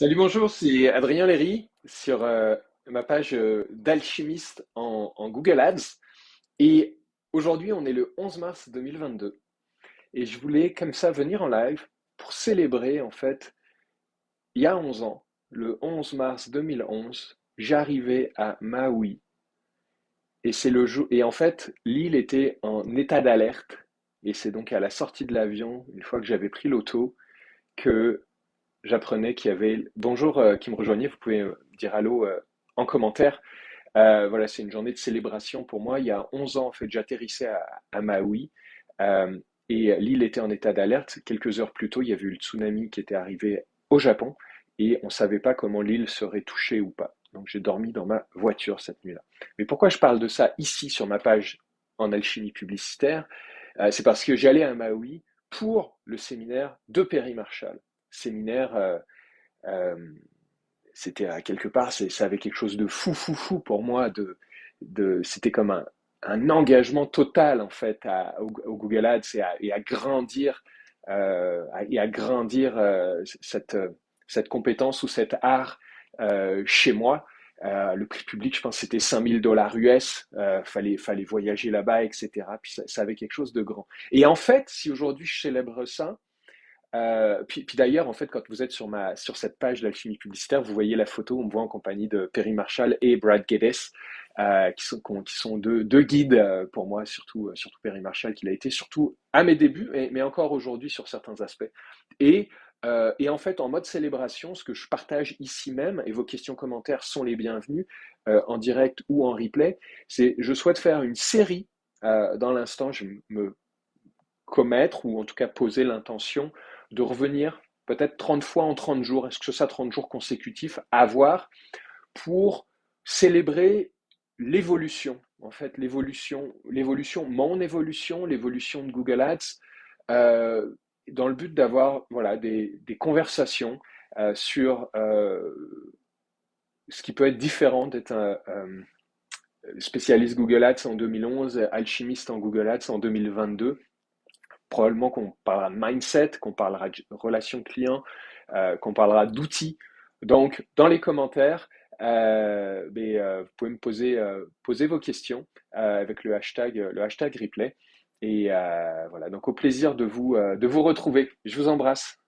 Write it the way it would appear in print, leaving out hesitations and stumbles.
Salut, bonjour, c'est Adrien Léry sur ma page d'alchimiste en Google Ads. Et aujourd'hui, on est le 11 mars 2022. Et je voulais comme ça venir en live pour célébrer, en fait, il y a 11 ans, le 11 mars 2011, j'arrivais à Maui. Et c'est le jour, et en fait, l'île était en état d'alerte. Et c'est donc à la sortie de l'avion, une fois que j'avais pris l'auto, que j'apprenais qu'il y avait. Bonjour qui me rejoignait, vous pouvez dire allô en commentaire. Voilà, c'est une journée de célébration pour moi. Il y a 11 ans, en fait, j'atterrissais à Maui euh, et l'île était en état d'alerte. Quelques heures plus tôt, il y avait eu le tsunami qui était arrivé au Japon et on ne savait pas comment l'île serait touchée ou pas. Donc j'ai dormi dans ma voiture cette nuit-là. Mais pourquoi je parle de ça ici sur ma page en alchimie publicitaire? C'est parce que j'allais à Maui pour le séminaire de Perry Marshall. Séminaire euh, c'était à quelque part, ça avait quelque chose de fou, fou, fou pour moi. C'était comme un engagement total en fait au Google Ads et à grandir cette compétence ou cet art chez moi. Le prix public, je pense, c'était 5 000 $ US. Fallait voyager là-bas, etc. Puis ça avait quelque chose de grand. Et en fait, si aujourd'hui je célèbre ça, puis d'ailleurs, en fait, quand vous êtes sur cette page d'Alchimie publicitaire, vous voyez la photo, on me voit en compagnie de Perry Marshall et Brad Geddes, qui sont deux guides pour moi, surtout Perry Marshall, qu'il a été surtout à mes débuts, mais encore aujourd'hui sur certains aspects. Et en fait, en mode célébration, ce que je partage ici même, et vos questions commentaires sont les bienvenus, en direct ou en replay, c'est je souhaite faire une série. Dans l'instant, je me commettre, ou en tout cas poser l'intention de revenir peut-être 30 fois en 30 jours, est-ce que ce sera 30 jours consécutifs, à voir pour célébrer l'évolution, en fait, mon évolution, l'évolution de Google Ads, euh, dans le but d'avoir voilà, des conversations sur ce qui peut être différent d'être un spécialiste Google Ads en 2011, alchimiste en Google Ads en 2022. Probablement qu'on parlera de mindset, qu'on parlera de relation client, qu'on parlera d'outils. Donc, dans les commentaires, vous pouvez me poser vos questions avec le hashtag replay. Et voilà, donc au plaisir de vous retrouver. Je vous embrasse.